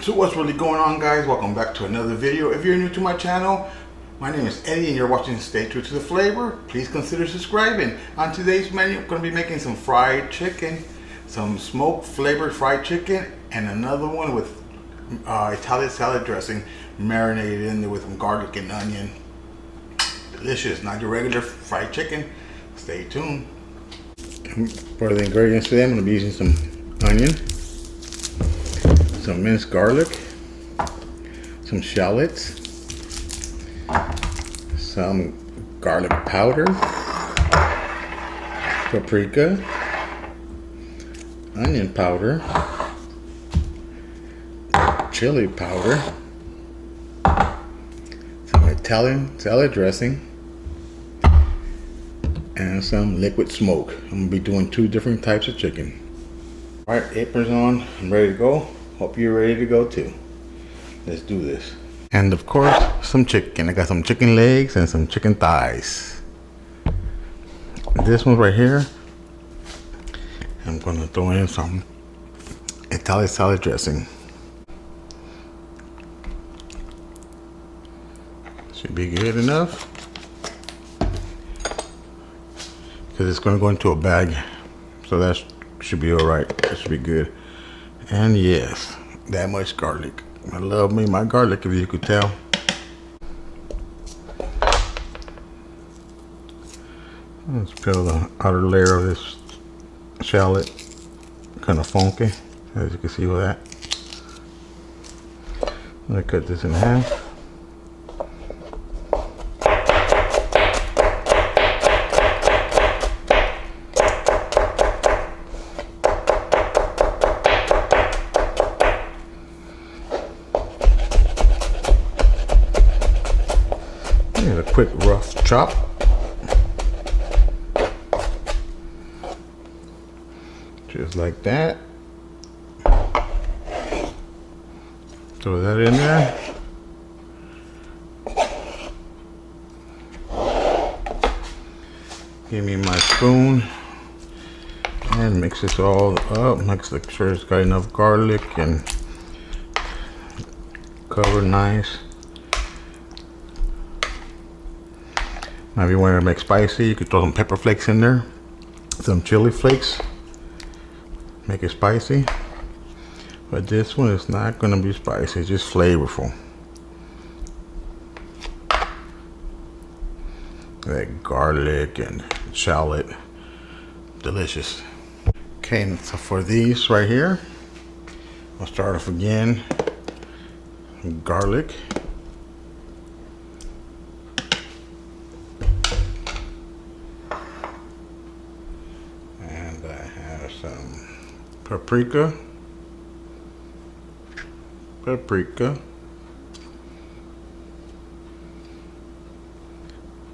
So what's really going on, guys? Welcome back to another video. If you're new to my channel, my name is Eddie and you're watching Stay True to the Flavor. Please consider subscribing. On today's menu, I'm going to be making some fried chicken, some smoked flavored fried chicken, and another one with Italian salad dressing marinated in there with some garlic and onion. Delicious, not your regular fried chicken. Stay tuned. For the ingredients today, I'm going to be using some onion, some minced garlic, some shallots, some garlic powder, paprika, onion powder, chili powder, some Italian salad dressing, and some liquid smoke. I'm going to be doing 2 different types of chicken. Alright, apron's on. I'm ready to go. Hope you're ready to go too. Let's do this. And of course, some chicken. I got some chicken legs and some chicken thighs. This one right here, I'm going to throw in some Italian salad dressing. Should be good enough, because it's going to go into a bag, so that should be all right. That should be good. And yes, that much garlic. I love me my garlic, if you could tell. Let's peel the outer layer of this shallot. Kind of funky, as you can see with that. I'm gonna cut this in half. A quick rough chop. Just like that. Throw that in there. Give me my spoon and mix this all up. Make sure it's got enough garlic and cover nice. Now if you want to make spicy, you could throw some pepper flakes in there, some chili flakes, make it spicy. But this one is not going to be spicy, it's just flavorful. That garlic and shallot, delicious. Okay, and so for these right here, I'll start off again, garlic. Some paprika,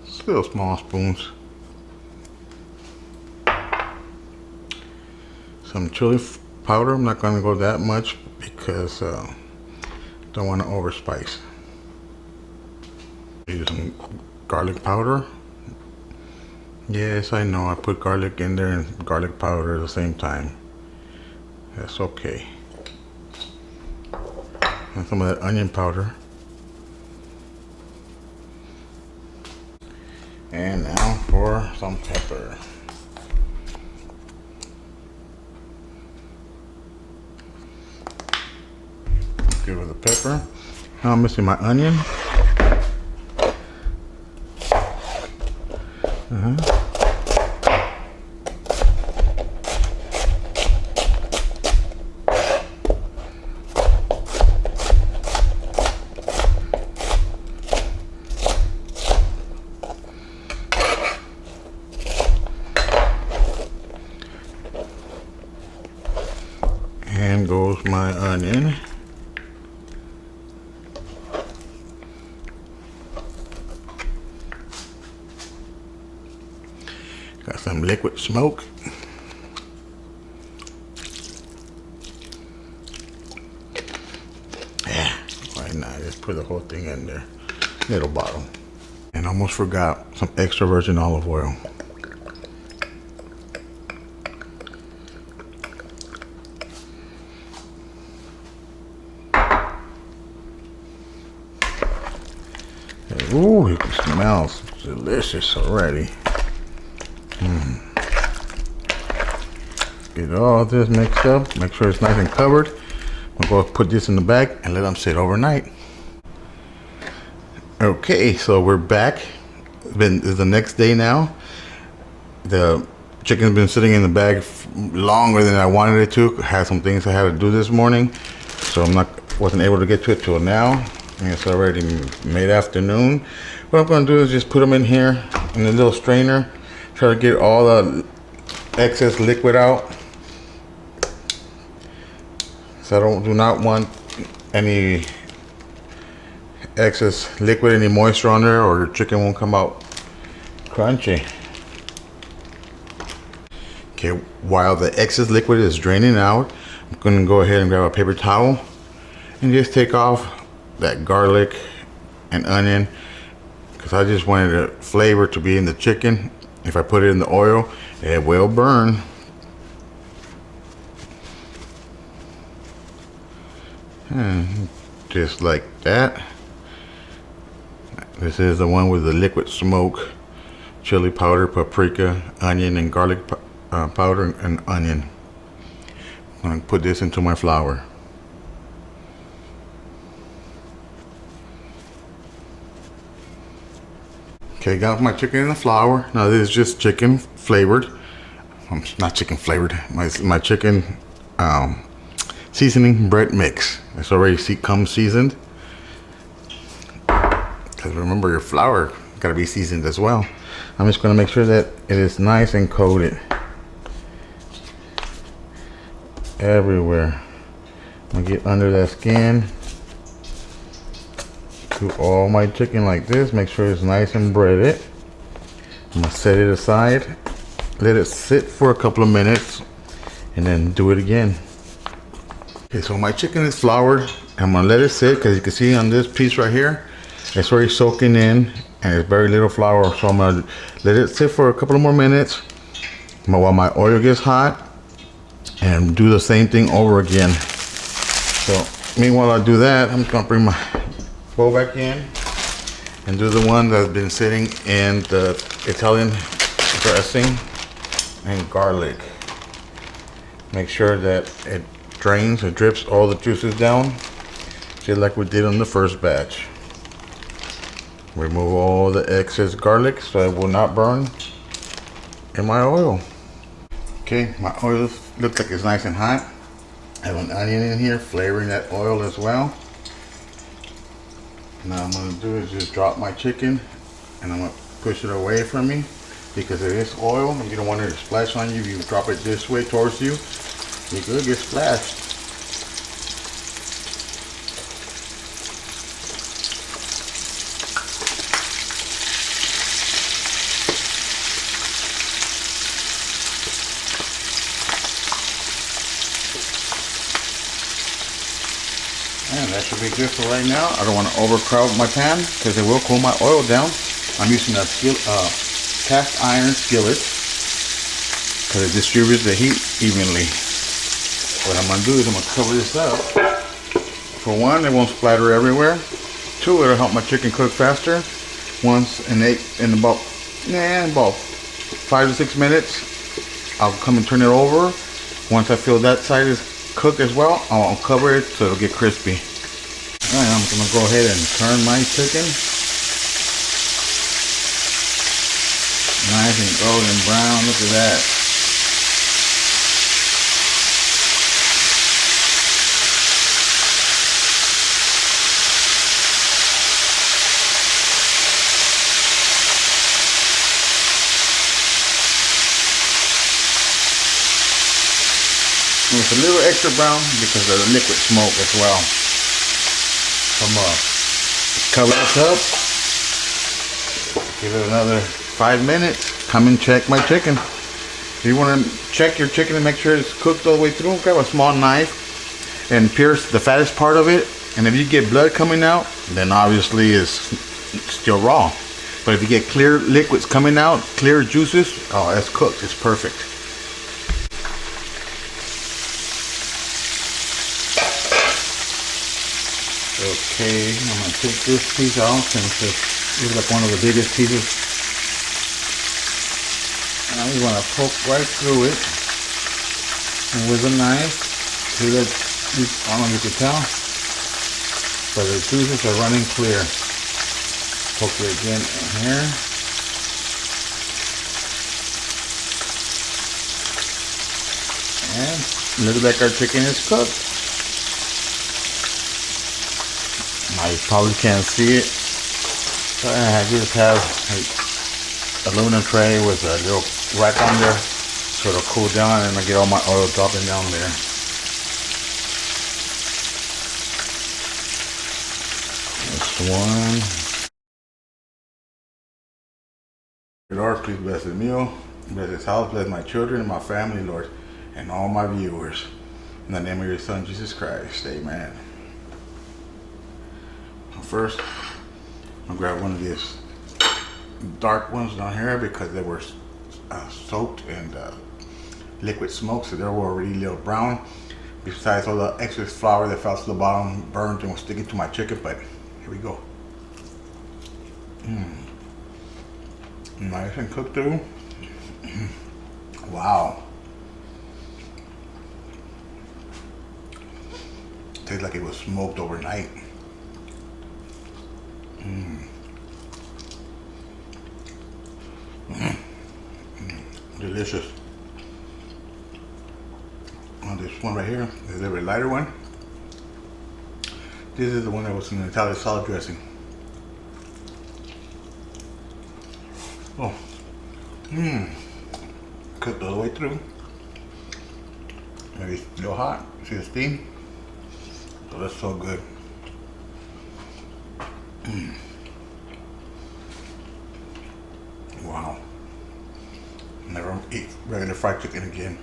still small spoons, some chili powder. I'm not going to go that much because don't want to overspice. Use some garlic powder. Yes, I know I put garlic in there and garlic powder at the same time. That's okay. And some of that onion powder. And now for some pepper. Good with the pepper. Now I'm missing my onion. And goes my onion. Got some liquid smoke. Yeah, right now, just put the whole thing in there. Little bottle. And almost forgot some extra virgin olive oil. Ooh, it smells delicious already. Get all this mixed up. Make sure it's nice and covered. I'm going to put this in the bag and let them sit overnight. Okay, so we're back. It's the next day now. The chicken's been sitting in the bag longer than I wanted it to. I had some things I had to do this morning, so wasn't able to get to it till now. And it's already mid-afternoon. What I'm going to do is just put them in here in a little strainer. Try to get all the excess liquid out. So I do not want any excess liquid, any moisture on there, or the chicken won't come out crunchy. Okay, while the excess liquid is draining out, I'm going to go ahead and grab a paper towel and just take off that garlic and onion, because I just wanted the flavor to be in the chicken. If I put it in the oil, it will burn. Just like that. This is the one with the liquid smoke, chili powder, paprika, onion, and garlic powder and onion. I'm going to put this into my flour. Okay, got my chicken in the flour. Now this is just chicken flavored. Not chicken flavored. My chicken seasoning bread mix. It's already comes seasoned. Because remember, your flour got to be seasoned as well. I'm just going to make sure that it is nice and coated everywhere. I'm going to get under that skin. Do all my chicken like this. Make sure it's nice and breaded. I'm going to set it aside. Let it sit for a couple of minutes. And then do it again. Okay, so my chicken is floured. I'm going to let it sit, because you can see on this piece right here, it's already soaking in, and it's very little flour. So I'm gonna let it sit for a couple of more minutes while my oil gets hot, and do the same thing over again. So meanwhile I do that, I'm just gonna bring my bowl back in and do the one that's been sitting in the Italian dressing and garlic. Make sure that it drains, it drips all the juices down, just like we did on the first batch. Remove all the excess garlic so it will not burn in my oil. Okay, my oil looks like it's nice and hot. I have an onion in here flavoring that oil as well. Now I'm going to do is just drop my chicken, and I'm going to push it away from me, because it is oil and you don't want it to splash on you. If you drop it this way towards you, you could get splashed. And that should be good for right now. I don't want to overcrowd my pan, because it will cool my oil down. I'm using a cast iron skillet, because it distributes the heat evenly. What I'm going to do is I'm going to cover this up. For one, it won't splatter everywhere. Two, it'll help my chicken cook faster. Once in about 5 to 6 minutes, I'll come and turn it over. Once I feel that side is cooked as well, I'll cover it so it'll get crispy. Alright, I'm going to go ahead and turn my chicken. Nice and golden brown, look at that. It's a little extra brown because of the liquid smoke as well. Cover this up. Give it another 5 minutes. Come and check my chicken. If you want to check your chicken and make sure it's cooked all the way through, grab a small knife and pierce the fattest part of it. And if you get blood coming out, then obviously it's still raw. But if you get clear liquids coming out, clear juices, oh, it's cooked. It's perfect. Okay, I'm going to take this piece out since it's Looks like one of the biggest pieces. Now we want to poke right through it with a knife. See that? I don't know if you can tell, but the juices are running clear. Poke it again in here. And it looks like our chicken is cooked. Now you probably can't see it. So I just have an aluminum tray with a little rack on there so it'll cool down and I get all my oil dropping down there. This one. Lord, please bless the meal, bless this house, bless my children and my family, Lord, and all my viewers. In the name of your Son, Jesus Christ, amen. First, I'm gonna grab one of these dark ones down here because they were soaked in liquid smoke, so they were already a little brown. Besides all the excess flour that fell to the bottom, burned and was sticking to my chicken, but here we go. Nice and cooked through. Wow. Tastes like it was smoked overnight. Delicious. This one right here is a little bit lighter one. This is the one that was in the Italian salad dressing. Oh, cooked all the way through. Maybe it's a little hot. See the steam? So that's so good. Wow. Never eat regular fried chicken again.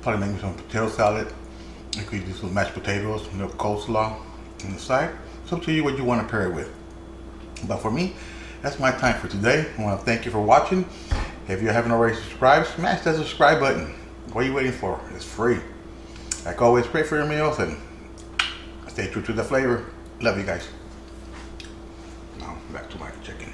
Probably make me some potato salad. You could do some mashed potatoes, a little coleslaw on the side. It's up to you what you want to pair it with. But for me, that's my time for today. I want to thank you for watching. If you haven't already subscribed, smash that subscribe button. What are you waiting for? It's free. Like always, pray for your meals and stay true to the flavor. Love you guys. Now back to my chicken.